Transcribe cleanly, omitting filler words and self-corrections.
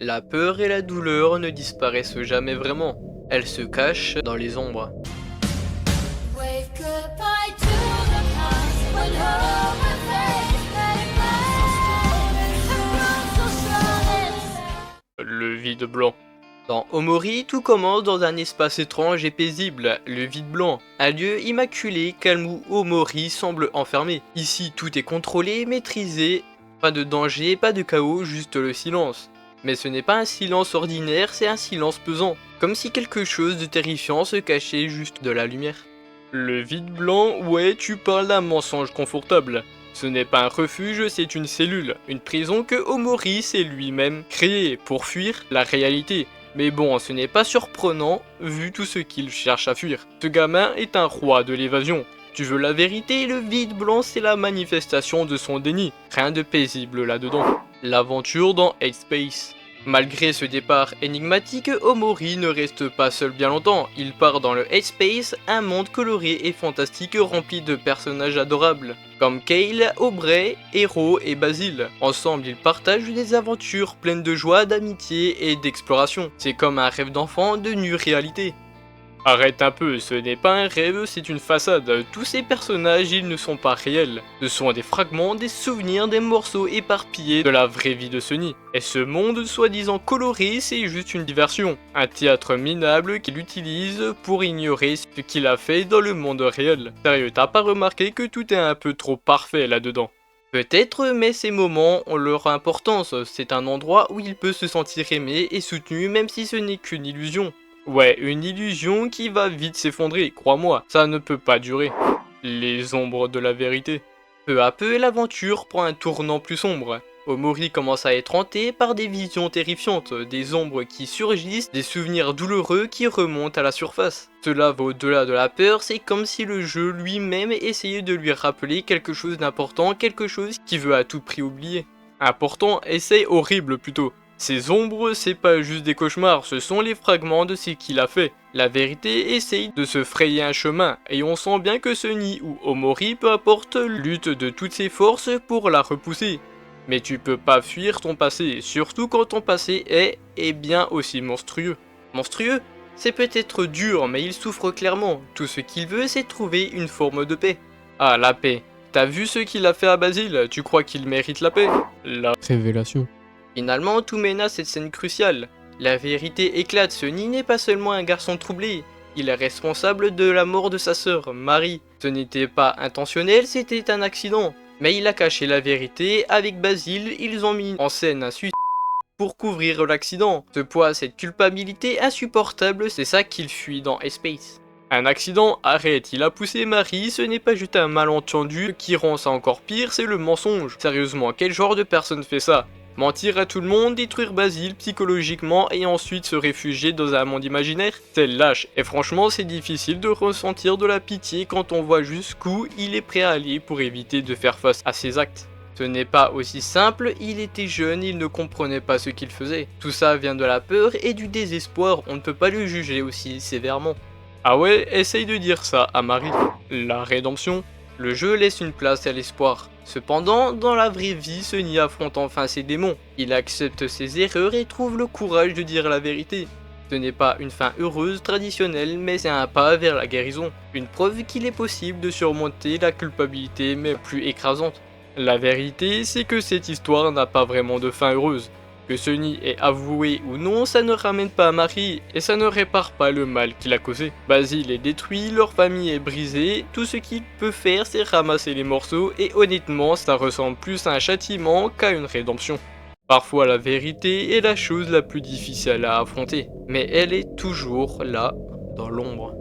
La peur et la douleur ne disparaissent jamais vraiment. Elles se cachent dans les ombres. Wave goodbye to the past when home and faith made plans. Le vide blanc. Dans Omori, tout commence dans un espace étrange et paisible, le vide blanc, un lieu immaculé, calme où Omori semble enfermé. Ici, tout est contrôlé, maîtrisé, pas de danger, pas de chaos, juste le silence. Mais ce n'est pas un silence ordinaire, c'est un silence pesant, comme si quelque chose de terrifiant se cachait juste de la lumière. Le vide blanc, ouais, tu parles d'un mensonge confortable. Ce n'est pas un refuge, c'est une cellule, une prison que Omori s'est lui-même créée pour fuir la réalité. Mais bon, ce n'est pas surprenant, vu tout ce qu'il cherche à fuir. Ce gamin est un roi de l'évasion. Tu veux la vérité, le vide blanc c'est la manifestation de son déni. Rien de paisible là-dedans. L'aventure dans Hate Space. Malgré ce départ énigmatique, Omori ne reste pas seul bien longtemps. Il part dans le Hate Space, un monde coloré et fantastique rempli de personnages adorables, comme Kale, Aubrey, Hero et Basil. Ensemble, ils partagent des aventures pleines de joie, d'amitié et d'exploration. C'est comme un rêve d'enfant devenu réalité. Arrête un peu, ce n'est pas un rêve, c'est une façade. Tous ces personnages, ils ne sont pas réels. Ce sont des fragments, des souvenirs, des morceaux éparpillés de la vraie vie de Sunny. Et ce monde soi-disant coloré, c'est juste une diversion. Un théâtre minable qu'il utilise pour ignorer ce qu'il a fait dans le monde réel. Sérieux, t'as pas remarqué que tout est un peu trop parfait là-dedans? Peut-être, mais ces moments ont leur importance. C'est un endroit où il peut se sentir aimé et soutenu même si ce n'est qu'une illusion. Ouais, une illusion qui va vite s'effondrer, crois-moi, ça ne peut pas durer. Les ombres de la vérité. Peu à peu, l'aventure prend un tournant plus sombre. Omori commence à être hanté par des visions terrifiantes, des ombres qui surgissent, des souvenirs douloureux qui remontent à la surface. Cela va au-delà de la peur, c'est comme si le jeu lui-même essayait de lui rappeler quelque chose d'important, quelque chose qu'il veut à tout prix oublier. Important, essaye horrible plutôt. Ces ombres, c'est pas juste des cauchemars, ce sont les fragments de ce qu'il a fait. La vérité essaye de se frayer un chemin, et on sent bien que Sunny ou Omori, peu importe, lutte de toutes ses forces pour la repousser. Mais tu peux pas fuir ton passé, surtout quand ton passé est bien aussi monstrueux. Monstrueux? C'est peut-être dur, mais il souffre clairement. Tout ce qu'il veut, c'est trouver une forme de paix. Ah, la paix. T'as vu ce qu'il a fait à Basil? Tu crois qu'il mérite la paix? La révélation. Finalement, tout mène à cette scène cruciale. La vérité éclate, Sunny n'est pas seulement un garçon troublé, il est responsable de la mort de sa sœur, Marie. Ce n'était pas intentionnel, c'était un accident. Mais il a caché la vérité, avec Basil, ils ont mis en scène un suicide pour couvrir l'accident. Ce poids, cette culpabilité insupportable, c'est ça qu'il fuit dans Space. Un accident, arrête, il a poussé Marie, ce n'est pas juste un malentendu, ce qui rend ça encore pire, c'est le mensonge. Sérieusement, quel genre de personne fait ça? Mentir à tout le monde, détruire Basil psychologiquement et ensuite se réfugier dans un monde imaginaire? C'est lâche, et franchement c'est difficile de ressentir de la pitié quand on voit jusqu'où il est prêt à aller pour éviter de faire face à ses actes. Ce n'est pas aussi simple, il était jeune, il ne comprenait pas ce qu'il faisait. Tout ça vient de la peur et du désespoir, on ne peut pas le juger aussi sévèrement. Ah ouais, essaye de dire ça à Marie. La rédemption. Le jeu laisse une place à l'espoir. Cependant, dans la vraie vie, Sunny affronte enfin ses démons. Il accepte ses erreurs et trouve le courage de dire la vérité. Ce n'est pas une fin heureuse traditionnelle, mais c'est un pas vers la guérison. Une preuve qu'il est possible de surmonter la culpabilité, mais plus écrasante. La vérité, c'est que cette histoire n'a pas vraiment de fin heureuse. Que Sunny ait avoué ou non, ça ne ramène pas à Marie et ça ne répare pas le mal qu'il a causé. Basil est détruit, leur famille est brisée, tout ce qu'il peut faire c'est ramasser les morceaux et honnêtement ça ressemble plus à un châtiment qu'à une rédemption. Parfois la vérité est la chose la plus difficile à affronter, mais elle est toujours là, dans l'ombre.